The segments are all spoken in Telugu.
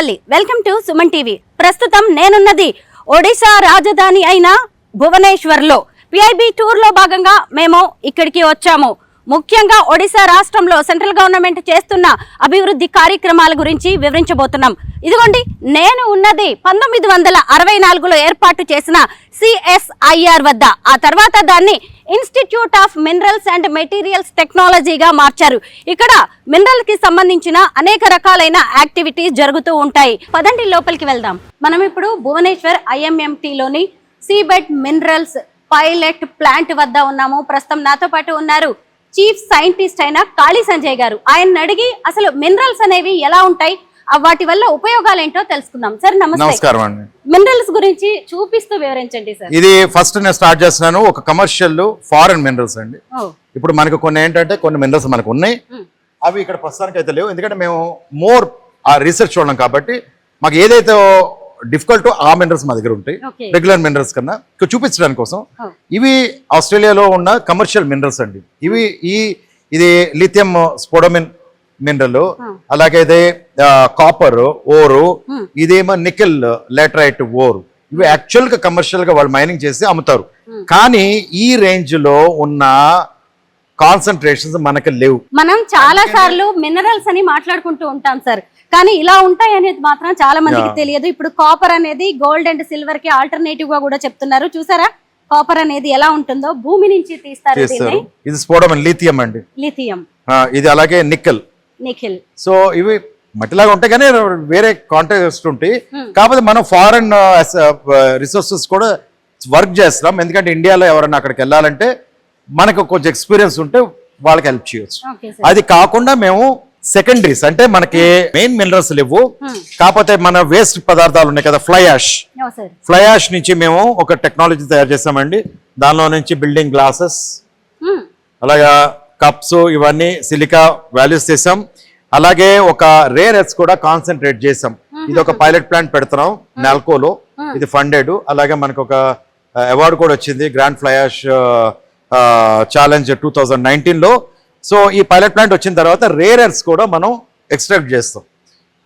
Diwali. Welcome to Suman TV. ప్రస్తుతం నేనున్నది ఒడిశా రాజధాని అయిన భువనేశ్వర్ లో పిఐబి టూర్ లో భాగంగా మేము ఇక్కడికి వచ్చాము. ముఖ్యంగా ఒడిశా రాష్ట్రంలో సెంట్రల్ గవర్నమెంట్ చేస్తున్న అభివృద్ధి కార్యక్రమాల గురించి వివరించబోతున్నాం. ఇదిగోండి, నేను ఉన్నది 1964లో ఏర్పాటు చేసిన CSIR వద్ద. ఆ తర్వాత దాన్ని institute of minerals and materials టెక్నాలజీగా మార్చారు. ఇక్కడ మినరల్ కి సంబంధించిన అనేక రకాలైన యాక్టివిటీస్ జరుగుతూ ఉంటాయి. పదండి లోపలికి వెళ్దాం. మనం ఇప్పుడు భువనేశ్వర్ IMMT లోని సీబెడ్ మినరల్స్ పైలట్ ప్లాంట్ వద్ద ఉన్నాము. ప్రస్తుతం నాతో పాటు ఉన్నారు చీఫ్ సైంటిస్ట్ అయిన కాళీ సంజయ్ గారు. ఆయన అడిగి అసలు మినరల్స్ అనేవి ఎలా ఉంటాయి, వాటి వల్ల ఉపయోగాలు ఏంటో తెలుసుకుందాం. సార్ నమస్తే. నమస్కారం అండి. మినరల్స్ గురించి చూపిస్తూ వివరించండి సార్. ఇది ఫస్ట్ నేను స్టార్ట్ చేస్తున్నాను ఒక కమర్షియల్ ఫారెన్ మినరల్స్ అండి. ఇప్పుడు మనకు కొన్ని ఏంటంటే కొన్ని మినరల్స్ మనకు ఉన్నాయి, అవి ఇక్కడ ప్రస్తుతానికి అయితే లేవు. ఎందుకంటే మేము మోర్ ఆ రీసెర్చ్ చూడడం కాబట్టి మాకు ఏదైతే డిఫికల్ట్ ఆ మినరల్స్ మా దగ్గర ఉంటాయి రెగ్యులర్ మినరల్స్ కన్నా. ఇక్కడ చూపించడానికి కోసం ఇవి ఆస్ట్రేలియాలో ఉన్న కమర్షియల్ మినరల్స్ అండి. ఇది లిథియం స్పోడోమిన్ మినరల్, అలాగే ఇదే కాపర్ ఓరు, ఇదేమో నికెల్ లాటరైట్ ఓరు. ఇవి యాక్చువల్ గా కమర్షియల్ గా వాళ్ళు మైనింగ్ చేసి అమ్ముతారు. కానీ ఈ రేంజ్ లో ఉన్న కాన్సన్ట్రేషన్స్ మనకి లేవు. మనం చాలా సార్లు మినరల్స్ అని మాట్లాడుకుంటూ ఉంటాం సార్, కానీ ఇలా ఉంటాయి అనేది మాత్రం చాలా మందికి తెలియదు. ఇప్పుడు కాపర్ అనేది గోల్డ్ అండ్ సిల్వర్ కి ఆల్టర్నేటివ్ గా కూడా చెప్తున్నారు. చూసారా కాపర్ అనేది ఎలా ఉంటుందో, భూమి నుంచి తీస్తారు. ఇది స్పోడోమిన్ లిథియం అండి. లిథియం ఇది అలాగే నికెల్. సో ఇవి మట్టిలాగా ఉంటాయి కానీ వేరే కాంటెక్స్ట్ ఉంటాయి. కాకపోతే మనం ఫారెన్ రిసోర్సెస్ కూడా వర్క్ చేస్తున్నాం. ఎందుకంటే ఇండియాలో ఎవరైనా అక్కడికి వెళ్ళాలంటే మనకు కొంచెం ఎక్స్పీరియన్స్ ఉంటే వాళ్ళకి హెల్ప్ చేయొచ్చు. అది కాకుండా మేము సెకండరీస్ అంటే మనకి మెయిన్ మినరల్స్ లేవు, కాకపోతే మన వేస్ట్ పదార్థాలు ఉన్నాయి కదా, ఫ్లై యాష్ నుంచి మేము ఒక టెక్నాలజీ తయారు చేసామండి. దానిలో నుంచి బిల్డింగ్ గ్లాసెస్, అలాగా కప్స్, ఇవన్నీ సిలికా వాల్యూస్ చేసాం. అలాగే ఒక రేర్ ఎర్త్స్ కూడా కాన్సన్ట్రేట్ చేసాం. ఇది ఒక పైలట్ ప్లాంట్ పెడుతున్నాం నాల్కోలో, ఇది ఫండెడ్. అలాగే మనకు ఒక అవార్డు కూడా వచ్చింది గ్రాండ్ ఫ్లై యాష్ ఛాలెంజ్ 2019లో. సో ఈ పైలట్ ప్లాంట్ వచ్చిన తర్వాత రేర్ ఎర్త్స్ కూడా మనం ఎక్స్ట్రాక్ట్ చేస్తాం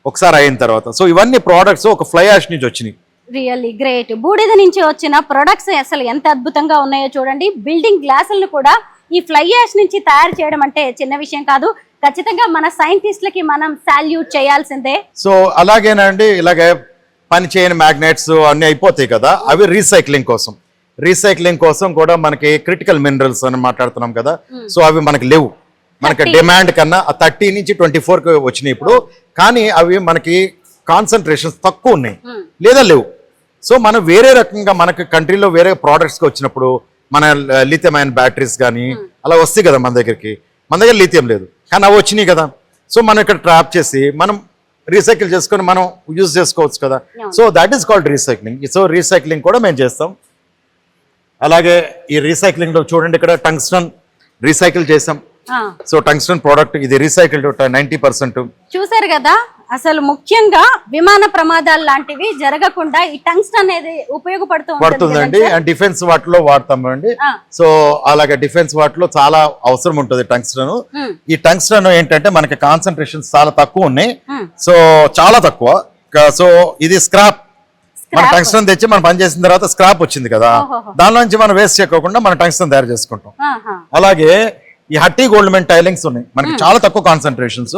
ఒకసారి అయిన తర్వాత. సో ఇవన్నీ ప్రోడక్ట్స్ ఒక ఫ్లై యాష్ నుంచి వచ్చినాయి. Really great. బూడిద నుంచి వచ్చిన ప్రొడక్ట్స్ అసలు ఎంత అద్భుతంగా ఉన్నాయో చూడండి. బిల్డింగ్ గ్లాసులను కూడా ఈ ఫ్లై యాష్ నుంచి తయారు చేయడం అంటే చిన్న విషయం కాదు. ఖచ్చితంగా మన సైంటిస్టులకి మనం సాల్యూట్ చేయాల్సిందే. సో అలాగేనండి, ఇలాగే పని చేయని మ్యాగ్నెట్స్ అన్ని అయిపోతాయి కదా, అవి రీసైక్లింగ్ కోసం కూడా మనకి క్రిటికల్ మినరల్స్ అని మాట్లాడుతున్నాం కదా. సో అవి మనకి లేవు. మనకి డిమాండ్ కన్నా 30 నుంచి 24 వచ్చినాయి ఇప్పుడు. కానీ అవి మనకి కాన్సన్ట్రేషన్స్ తక్కువ ఉన్నాయి లేదా లేవు. సో మనం వేరే రకంగా మనకి కంట్రీలో వేరే ప్రోడక్ట్స్కి వచ్చినప్పుడు మన లిథియం అయన్ బ్యాటరీస్ కానీ అలా వస్తాయి కదా మన దగ్గర లిథియం లేదు కానీ అవి వచ్చినాయి కదా. సో మనం ఇక్కడ ట్రాప్ చేసి మనం రీసైకిల్ చేసుకొని మనం యూజ్ చేసుకోవచ్చు కదా. So that is called recycling. So recycling కూడా మేము చేస్తాం. అలాగే ఈ రీసైక్లింగ్ లో చూడండి, ఇక్కడ టంగ్స్టన్ రీసైకిల్ చేసాం. సో టంగ్స్టన్ ప్రోడక్ట్ ఇది రీసైకిల్ 90%. చూసారు కదా, అసలు ముఖ్యంగా విమాన ప్రమాదాలు లాంటివి జరగకుండా ఈ టంగ్స్టన్ అనేది ఉపయోగపడుతుందండి. అండ్ డిఫెన్స్ వాటిలో వాడతామండి. సో అలాగే డిఫెన్స్ వాటిలో చాలా అవసరం ఉంటుంది టంగ్స్టన్. ఈ టంగ్స్టన్ ఏంటంటే మనకి కాన్సన్ట్రేషన్స్ చాలా తక్కువ ఉన్నాయి. సో చాలా తక్కువ. సో ఇది స్క్రాప్. మన టంగ్స్టన్ తెచ్చి మనం పని చేసిన తర్వాత స్క్రాప్ వచ్చింది కదా, దానిలో నుంచి మనం వేస్ట్ చేయకుండా మనం టంగ్స్టన్ తయారు చేసుకుంటాం. అలాగే ఈ హట్టి గోల్డ్ మెన్ టైలింగ్స్ ఉన్నాయి మనకి చాలా తక్కువ కాన్సన్ట్రేషన్స్,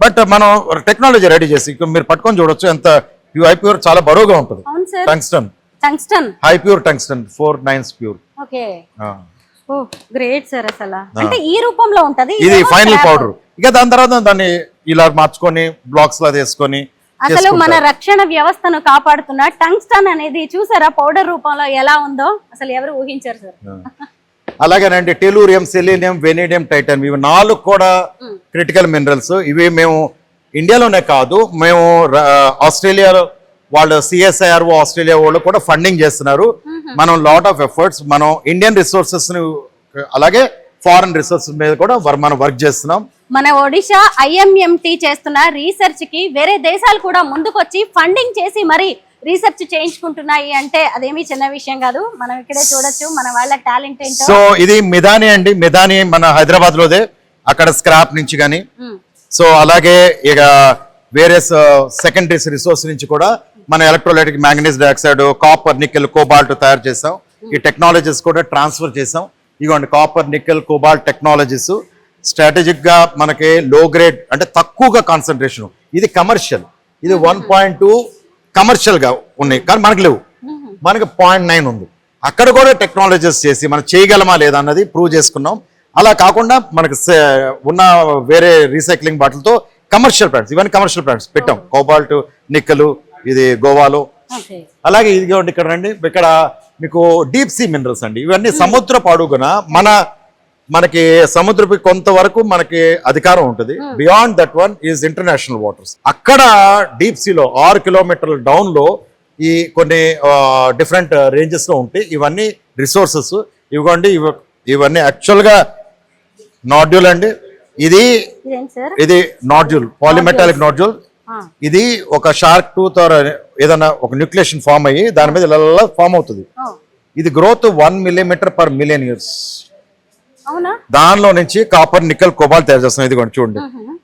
బట్ మనం టెక్నాలజీ రెడీ చేసి మీరు పట్టుకొని చూడొచ్చు ఎంత హై ప్యూర్, చాలా బరువుగా ఉంటుంది tungsten high pure tungsten 4 9 pure. Great sir. అసలు అంటే ఈ రూపంలో ఉంటది ఇది ఫైనల్ పౌడర్. ఇక దాని తర్వాత దాన్ని ఇలా మార్చుకొని బ్లాక్స్ లా తీసుకొని అసలు మన రక్షణ వ్యవస్థను కాపాడుతున్న టంగ్స్టన్ అనేది చూసారా పౌడర్ రూపంలో ఎలా ఉందో, అసలు ఎవరు ఊహించారు సార్. అలాగేనండి టెలూరియం, సెలీనియం, వెనేడియం, టైటానియం, ఇవి 4 కూడా క్రిటికల్ మినరల్స్. ఇవి మేము ఇండియాలోనే కాదు, మేము ఆస్ట్రేలియాలో వాళ్ళు CSIR ఆస్ట్రేలియా వాళ్ళు కూడా ఫండింగ్ చేస్తున్నారు. మనం లాట్ ఆఫ్ ఎఫర్ట్స్ మనం ఇండియన్ రిసోర్సెస్ అలాగే ఫారెన్ రిసోర్సెస్ మీద కూడా మనం వర్క్ చేస్తున్నాం. మన ఒడిశా IMMT చేస్తున్న రీసెర్చ్ కి వేరే దేశాలు కూడా ముందుకొచ్చి ఫండింగ్ చేసి మరి రీసెర్చ్ చేయించుకుంటున్నాయి అంటే అదేమీ చిన్న విషయం కాదు. మనం ఇక్కడే చూడొచ్చు మన వాళ్ళ టాలెంట్ ఏంటో. సో ఇది మిదాని అండి. మిదాని మన హైదరాబాద్ లోదే, అక్కడ స్క్రాప్ నుంచి కానీ. సో అలాగే ఇక వేరియస్ సెకండరీస్ రిసోర్స్ నుంచి కూడా మన electrolytic manganese dioxide, copper, nickel, cobalt తయారు చేసాం. ఈ టెక్నాలజీస్ కూడా ట్రాన్స్ఫర్ చేసాం. ఇదిగోండి copper, nickel, cobalt technologies strategic గా మనకి లో గ్రేడ్ అంటే తక్కువగా కాన్సన్ట్రేషన్. ఇది కమర్షియల్, ఇది 1.2 కమర్షియల్ గా ఉన్నాయి కానీ మనకు లేవు. మనకి 0.9 ఉంది. అక్కడ కూడా టెక్నాలజీస్ చేసి మనం చేయగలమా లేదా అన్నది ప్రూవ్ చేసుకున్నాం. అలా కాకుండా మనకు ఉన్న వేరే రీసైక్లింగ్ బాటిల్తో కమర్షియల్ ప్లాంట్స్, ఇవన్నీ కమర్షియల్ ప్లాంట్స్ పెట్టాం. కోబాల్ట్, నికెల్ ఇది గోవాలో. అలాగే ఇది ఇక్కడ రండి, ఇక్కడ మీకు డీప్ సీ మినరల్స్ అండి. ఇవన్నీ సముద్రపు అడుగున మనకి సముద్రపు కొంతవరకు మనకి అధికారం ఉంటుంది. Beyond that one is international waters. అక్కడ డీప్ సీలో 6 కిలోమీటర్ల డౌన్ లో ఈ కొన్ని డిఫరెంట్ రేంజెస్ లో ఉంటాయి. ఇవన్నీ రిసోర్సెస్. ఇవ్వండి, ఇవన్నీ యాక్చువల్ గా నాడ్యూల్ అండి. ఇది నాడ్యూల్, పాలిమెటాలిక్ నాడ్యూల్. ఇది ఒక షార్క్ టూత్ ఆర్ ఏదైనా ఒక న్యూక్లియేషన్ ఫామ్ అయ్యి దాని మీద ఇలా ఫామ్ అవుతుంది. ఇది growth 1 millimeter per million years. దానిలో నుంచి కాపర్, నికెల్, కోబాల్ట్ తయారు చేస్తున్నాం. ఇది చూడండి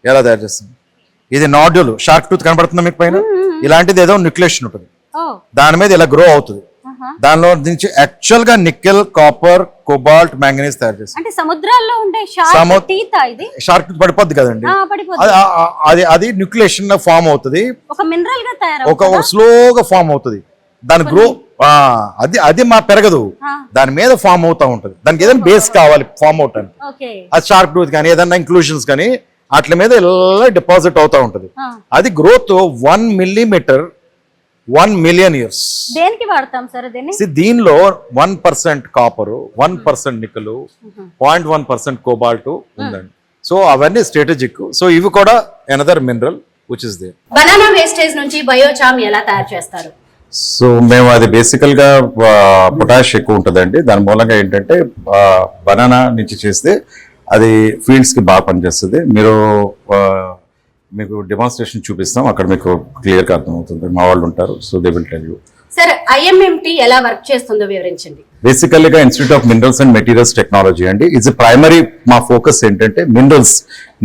ఎలా తయారు చేస్తాం. ఇది నాడ్యూల్, షార్క్ టూత్ కనబడుతుంది మీకు పైన. ఇలాంటిది ఏదో న్యూక్లియేషన్ ఉంటుంది, దాని మీద ఇలా గ్రో అవుతుంది. దానిలో నుంచి యాక్చువల్ గా నికెల్, కాపర్, కోబాల్ట్, మ్యాంగనీస్ తయారు చేస్తాం. అంటే సముద్రాల్లో ఉండే షార్క్ టూత్ పడిపోద్ది కదండి, అది న్యూక్లియేషన్ ఫామ్ అవుతుంది, ఒక మినరల్ గా తయారు, ఒక స్లోగా ఫామ్ అవుతుంది. దాని గ్రో అది మా పెరగదు, దాని మీద ఫామ్ అవుతా ఉంటుంది. దానికి ఏదైనా బేస్ కావాలి ఫామ్ అవటానికి. అది షార్క్ టూత్ కానీ ఏదైనా ఇంక్లూషన్స్ కానీ వాటి మీద ఇలా డిపాజిట్ అవుతా ఉంటుంది. అది గ్రోత్ 1 millimeter 1 million years. దేనికి వాడతాం సార్ దీన్ని? దీనిలో 1% కాపర్, 1% నికెల్, 0.1% కోబాల్ట్ ఉందండి. సో అవన్నీ స్ట్రాటజిక్. సో ఇవి కూడా another mineral which is there. Banana wastage నుంచి బయోచామ్ ఎలా తయారు చేస్తారు? సో మేము అది బేసికల్ గా పొటాష్ ఎక్కువ ఉంటుందండి. దాని మూలంగా ఏంటంటే బనానా నుంచి చేస్తే అది ఫీల్డ్స్ కి బాగా పనిచేస్తుంది. మీకు డెమాన్స్ట్రేషన్ చూపిస్తాం, అక్కడ మీకు క్లియర్ గా అర్థమవుతుంది. మా వాళ్ళు ఉంటారు, so they will tell you. Sir IMMT ఎలా వర్క్ చేస్తుందో వివరించండి. బేసికల్గా institute of minerals and materials technology అండి. ఇది ప్రైమరీ మా ఫోకస్ ఏంటంటే మినరల్స్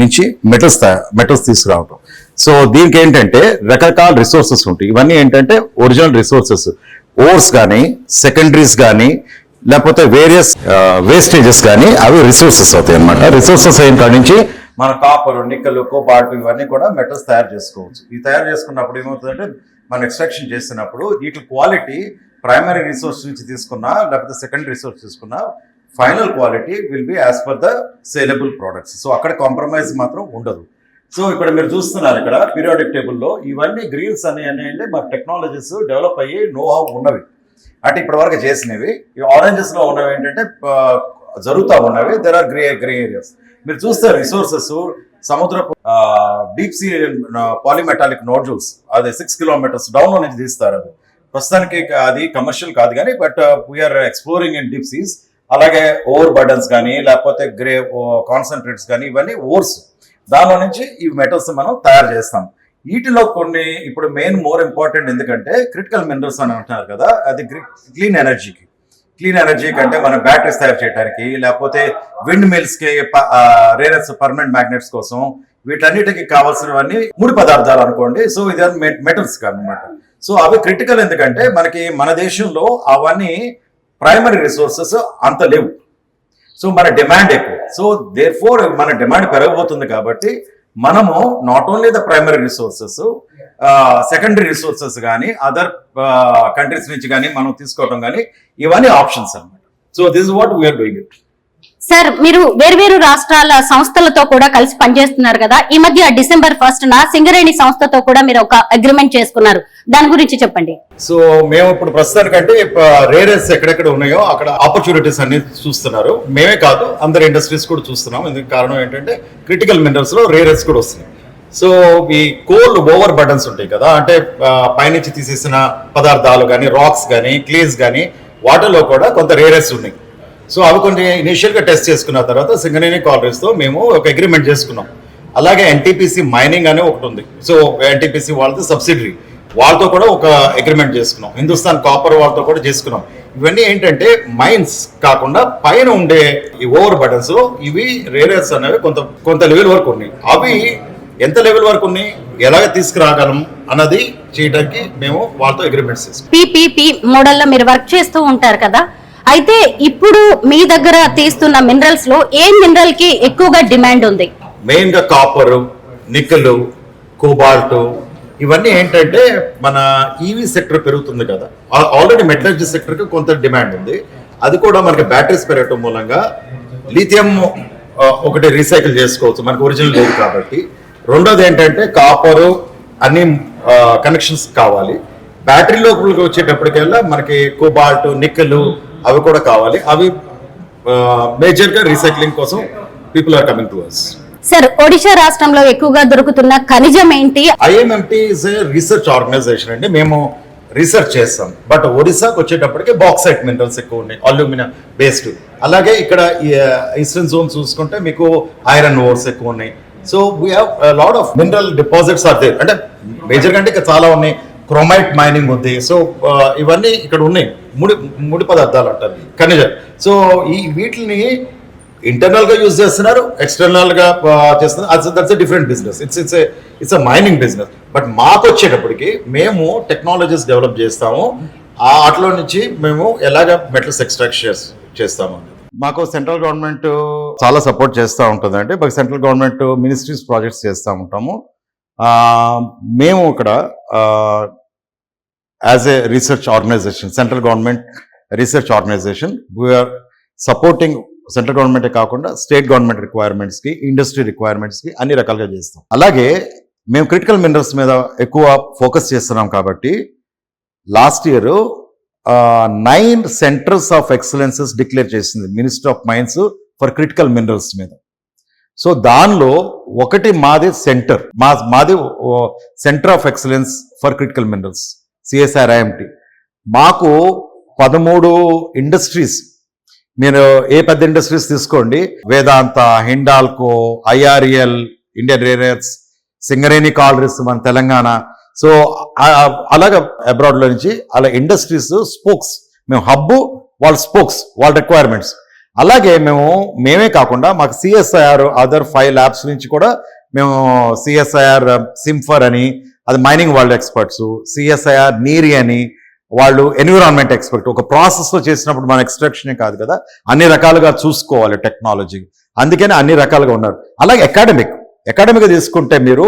నుంచి మెటల్స్ తీసుకురావడం. సో దీనికి ఏంటంటే రకరకాల రిసోర్సెస్ ఉంటాయి. ఇవన్నీ ఏంటంటే ఒరిజినల్ రిసోర్సెస్, ఓర్స్ కానీ, సెకండరీస్ కానీ, లేకపోతే వేరియస్ వేస్టేజెస్ కానీ అవి రిసోర్సెస్ అవుతాయి అన్నమాట. రిసోర్సెస్ అయిన కాడి నుంచి మన కాపర్, నికెల్, కోబాల్ట్ ఇవన్నీ కూడా మెటల్స్ తయారు చేసుకోవచ్చు. ఈ తయారు చేసుకున్నప్పుడు ఏమవుతుందంటే మనం ఎక్స్ట్రాక్షన్ చేసినప్పుడు వీటి క్వాలిటీ ప్రైమరీ రిసోర్స్ నుంచి తీసుకున్నా లేకపోతే సెకండరీ రిసోర్స్ తీసుకున్నా final quality will be as per the saleable products. So అక్కడ కాంప్రమైజ్ మాత్రం ఉండదు. సో ఇక్కడ మీరు చూస్తున్నారు, ఇక్కడ పీరియాడిక్ టేబుల్లో ఇవన్నీ గ్రీన్స్ అంటే మన టెక్నాలజీస్ డెవలప్ అయ్యి నో హౌ ఉన్నవి అంటే ఇప్పటి వరకు చేసినవి. ఈ ఆరెంజెస్ లో ఉన్నవి ఏంటంటే జరుగుతూ ఉన్నవి. There are grey areas. మీరు చూస్తే రిసోర్సెస్ సముద్రపు డీప్ సీ పాలిమెటాలిక్ నోడ్యూల్స్ అది 6 kilometers డౌన్ లో నుంచి తీస్తారు. అది ప్రస్తుతానికి అది కమర్షియల్ కాదు కానీ but we're exploring in deep seas. అలాగే ఓవర్ బర్డన్స్ కానీ లేకపోతే గ్రే కాన్సన్ట్రేట్స్ కానీ ఇవన్నీ ఓర్స్, దానిలో నుంచి ఈ మెటల్స్ మనం తయారు చేస్తాం. వీటిలో కొన్ని ఇప్పుడు మెయిన్ మోర్ ఇంపార్టెంట్ ఎందుకంటే క్రిటికల్ మినరల్స్ అని అంటున్నారు కదా, అది క్లీన్ ఎనర్జీకి అంటే మన బ్యాటరీస్ తయారు చేయడానికి లేకపోతే విండ్ మిల్స్ కి రేరస్ పర్మనెంట్ మ్యాగ్నెట్స్ కోసం వీటన్నిటికి కావాల్సినవన్నీ ముడి పదార్థాలు అనుకోండి. సో ఇది మెటల్స్ అనమాట. సో అవి క్రిటికల్ ఎందుకంటే మనకి మన దేశంలో అవన్నీ ప్రైమరీ రిసోర్సెస్ అంత లేవు. సో మన డిమాండ్ ఎక్కువ. సో దేర్ ఫోర్ మన డిమాండ్ పెరగబోతుంది కాబట్టి మనము not only the primary resources, secondary resources కానీ అదర్ కంట్రీస్ నుంచి కానీ మనం తీసుకోవడం కానీ ఇవన్నీ ఆప్షన్స్ అన్నమాట. So this is what we're doing it. Sir మీరు వేర్వేరు రాష్ట్రాల సంస్థలతో కూడా కలిసి పనిచేస్తున్నారు కదా. ఈ మధ్య December 1st సింగరేణి సంస్థతో కూడా మీరు ఒక అగ్రిమెంట్ చేసుకున్నారు, దాని గురించి చెప్పండి. సో మేము ఇప్పుడు ప్రస్తుతానికంటే రేరెస్ ఎక్కడెక్కడ ఉన్నాయో అక్కడ ఆపర్చునిటీస్ అన్ని చూస్తున్నారు. మేమే కాదు అందరు ఇండస్ట్రీస్ కూడా చూస్తున్నాం. ఎందుకు కారణం ఏంటంటే క్రిటికల్ మినరల్స్ లో రేరెస్ కూడా వస్తున్నాయి. సో ఈ కోల్ ఓవర్ బర్డన్స్ ఉంటాయి కదా, అంటే పైనుంచి తీసేసిన పదార్థాలు కానీ రాక్స్ కానీ క్లేస్ కానీ వాటిలో కూడా కొంత రేరెస్ ఉన్నాయి. సో అవి కొన్ని ఇనిషియల్గా టెస్ట్ చేసుకున్న తర్వాత సింగరేణి కాలరీస్తో మేము ఒక అగ్రిమెంట్ చేసుకున్నాం. అలాగే ఎన్టీపీసీ మైనింగ్ అనే ఒకటి ఉంది. సో ఎన్టీపీసీ వాళ్ళతో సబ్సిడరీ, వాళ్ళతో కూడా ఒక అగ్రిమెంట్ చేసుకున్నాం. హిందుస్థాన్ కాపర్ వాళ్ళతో కూడా చేసుకున్నాం. ఇవన్నీ ఏంటంటే మైన్స్ కాకుండా పైన ఉండే ఈ ఓవర్ బర్డన్స్ లో ఇవి రేరర్స్ అనేవి కొంత లెవెల్ వరకు ఉన్నాయి. అవి ఎంత లెవెల్ వరకు ఉన్నాయి, ఎలాగ తీసుకురాగలం అన్నది చేయడానికి మేము వాళ్ళతో అగ్రిమెంట్స్ చేస్తాం. పిపిపి మోడల్లో మీరు వర్క్ చేస్తూ ఉంటారు కదా, అయితే ఇప్పుడు మీ దగ్గర తీస్తున్న మినరల్స్ లో ఏ మినరల్ కి ఎక్కువగా డిమాండ్ ఉంది? మెయిన్ గా కాపర్, నికెల్, కోబాల్ట్, ఇవన్నీ ఏంటంటే మన ఈవీ సెక్టర్ పెరుగుతుంది కదా, ఆల్రెడీ మెటలర్జీ సెక్టర్ కి కొంత డిమాండ్ ఉంది. అది కూడా మనకి బ్యాటరీస్ పెరగటం మూలంగా లిథియం ఒకటి రీసైకిల్ చేసుకోవచ్చు, మనకి ఒరిజినల్ లేదు కాబట్టి. రెండోది ఏంటంటే కాపరు అన్ని కనెక్షన్స్ కావాలి. బ్యాటరీ లోపలికి వచ్చేటప్పటికల్లా మనకి కోబాల్ట్, నికెల్ అవి కూడా కావాలి. అవి మేజర్ గా రీసైక్లింగ్ కోసం people are coming to us. Sir, Odisha రాష్ట్రంలో ఎక్కువగా దొరుకుతున్న ఖనిజం ఏంటి? IMMT is a research organisation అండి. మేము రీసెర్చ్ చేస్తాం. బట్ ఒడిశాకి వచ్చేటప్పటికి బాక్సైట్ మినరల్స్ ఎక్కువ ఉన్నాయి, అల్యూమినియం బేస్డ్. అలాగే ఇక్కడ ఈస్టర్న్ జోన్ చూసుకుంటే మీకు ఐరన్ ఓర్స్ ఎక్కువ ఉన్నాయి. So we have lot of mineral deposits are there. అంటే మేజర్గా అంటే ఇక్కడ చాలా ఉన్నాయి. క్రోమైట్ మైనింగ్ ఉంది. సో ఇవన్నీ ఇక్కడ ఉన్నాయి. ముడి పదార్థాలు అంటారు, ఖనిజ. సో ఈ వీటిని ఇంటర్నల్ గా యూజ్ చేస్తున్నారు, ఎక్స్టర్నల్ గా చేస్తున్నారు. That's a different business. It's a mining business. But మాకు వచ్చేటప్పటికి మేము టెక్నాలజీస్ డెవలప్ చేస్తాము. అట్లో నుంచి మేము ఎలాగ మెటల్స్ ఎక్స్ట్రాక్ట్ చేస్తాము. మాకు సెంట్రల్ గవర్నమెంట్ చాలా సపోర్ట్ చేస్తూ ఉంటుంది అండి. మాకు సెంట్రల్ గవర్నమెంట్ మినిస్ట్రీస్ ప్రాజెక్ట్స్ చేస్తూ ఉంటాము. మేము ఇక్కడ as a research organisation, central government research organisation, we're supporting central గవర్నమెంటే కాకుండా స్టేట్ గవర్నమెంట్ రిక్వైర్మెంట్స్ కి, ఇండస్ట్రీ రిక్వైర్మెంట్స్ కి అన్ని రకాలుగా చేస్తాం. అలాగే మేము క్రిటికల్ మినరల్స్ మీద ఎక్కువ ఫోకస్ చేస్తున్నాం కాబట్టి last year 9 centres of excellences declare చేసింది ministry of mines for critical minerals మీద. సో దానిలో ఒకటి మాది సెంటర్, మాది centre of excellence for critical minerals, CSIRIMT. మాకు 13 ఇండస్ట్రీస్, మీరు ఏ పెద్ద ఇండస్ట్రీస్ తీసుకోండి, Vedanta, Hindalco, IREL, Indian rare earths, Singareni collieries మన తెలంగాణ. సో అలాగా అబ్రాడ్ లో నుంచి అలా ఇండస్ట్రీస్ స్పోక్స్, మేము హబ్, వాళ్ళ స్పోక్స్, వాళ్ళ రిక్వైర్మెంట్స్. అలాగే మేమే కాకుండా మాకు CSIR అదర్ 5 ల్యాబ్స్ నుంచి కూడా మేము CSIR సింఫర్ అని, అది మైనింగ్ వరల్డ్ ఎక్స్పర్ట్స్, CSIR నీరి అని వాళ్ళు ఎన్విరాన్మెంట్ ఎక్స్పర్ట్. ఒక ప్రాసెస్ లో చేసినప్పుడు మన ఎక్స్ట్రాక్షనే కాదు కదా, అన్ని రకాలుగా చూసుకోవాలి టెక్నాలజీ, అందుకని అన్ని రకాలుగా ఉన్నారు. అలాగే అకాడమిక్ తీసుకుంటే మీరు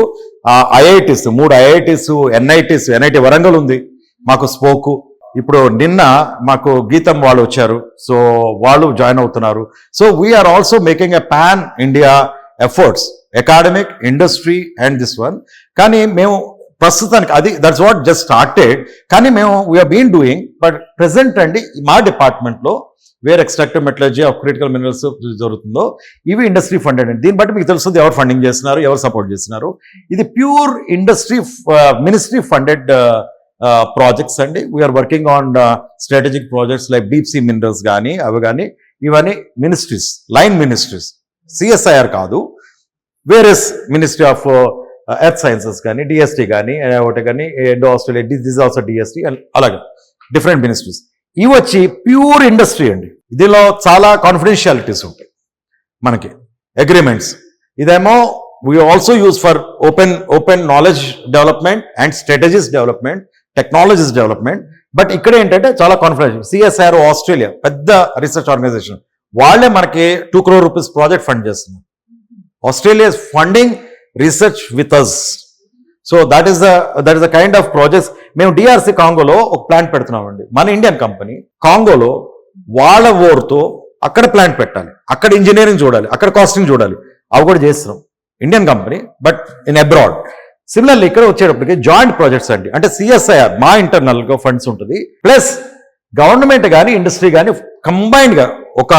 IITs, 3 IITs, NIT వరంగల్ ఉంది మాకు స్పోకు. ఇప్పుడు నిన్న మాకు గీతం వాళ్ళు వచ్చారు, సో వాళ్ళు జాయిన్ అవుతున్నారు. So we're also making a pan India efforts, academic, industry and this one. కానీ మేము ప్రస్తుతానికి అది దట్స్ వాట్ జస్ట్ స్టార్టెడ్. కానీ మేము we're been doing. But present అండి మా డిపార్ట్మెంట్లో where extractive metallurgy of critical minerals జరుగుతుందో ఇవి ఇండస్ట్రీ ఫండెడ్ అండి. దీన్ని బట్టి మీకు తెలుస్తుంది ఎవరు ఫండింగ్ చేస్తున్నారు, ఎవరు సపోర్ట్ చేస్తున్నారు. ఇది pure industry ministry funded projects అండి. We're working on strategic projects like deep sea minerals కానీ అవి కానీ, ఇవన్నీ మినిస్ట్రీస్, లైన్ మినిస్ట్రీస్, CSIR కాదు, various ministry of earth sciences కానీ, DST కానీ, ఒకటి కానీ, ఆస్ట్రేలియా, దిస్ ఆల్సో DST, అలాగే డిఫరెంట్ మినిస్ట్రీస్. ఇవి వచ్చి ప్యూర్ ఇండస్ట్రీ అండి. దీనిలో చాలా కాన్ఫిడెన్షియాలిటీస్ ఉంటాయి మనకి, అగ్రిమెంట్స్. ఇదేమో we also use for open knowledge development and strategies development, technologies development. But ఇక్కడ ఏంటంటే చాలా కాన్ఫిడెన్షియల్. CSIR ఆస్ట్రేలియా పెద్ద రీసెర్చ్ ఆర్గనైజేషన్, వాళ్ళే మనకి 2 crore rupees ప్రాజెక్ట్ ఫండ్ చేస్తున్నారు. Australia is funding research with us. So that is the kind of projects. మేము DRC కాంగోలో ఒక ప్లాంట్ పెడుతున్నామండి. మన ఇండియన్ కంపెనీ కాంగోలో వాళ్ళ ఓర్తో అక్కడ ప్లాంట్ పెట్టాలి, అక్కడ ఇంజనీరింగ్ చూడాలి, అక్కడ కాస్టింగ్ చూడాలి, అవి కూడా చేస్తున్నాం. Indian company but in abroad. Similarly ఇక్కడ వచ్చేటప్పటికి జాయింట్ ప్రాజెక్ట్స్ అండి. అంటే CSIR మా ఇంటర్నల్ గా ఫండ్స్ ఉంటుంది, ప్లస్ గవర్నమెంట్ కానీ ఇండస్ట్రీ కానీ కంబైన్డ్ గా ఒక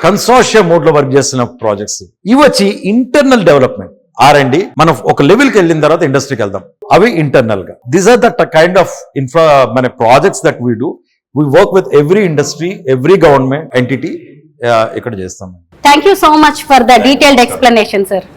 కన్సార్షియం మోడ్ లో వర్క్ చేస్తున్న ప్రాజెక్ట్స్. ఇవి వచ్చి ఇంటర్నల్ డెవలప్మెంట్, R&D. మనం ఒక లెవెల్కి వెళ్ళిన తర్వాత ఇండస్ట్రీకి వెళ్దాం, అవి ఇంటర్నల్ గా. These are the kind of మన projects that we do. We work with every industry, every government entity ఇక్కడ చేస్తాం. Thank you so much for the detailed explanation sir.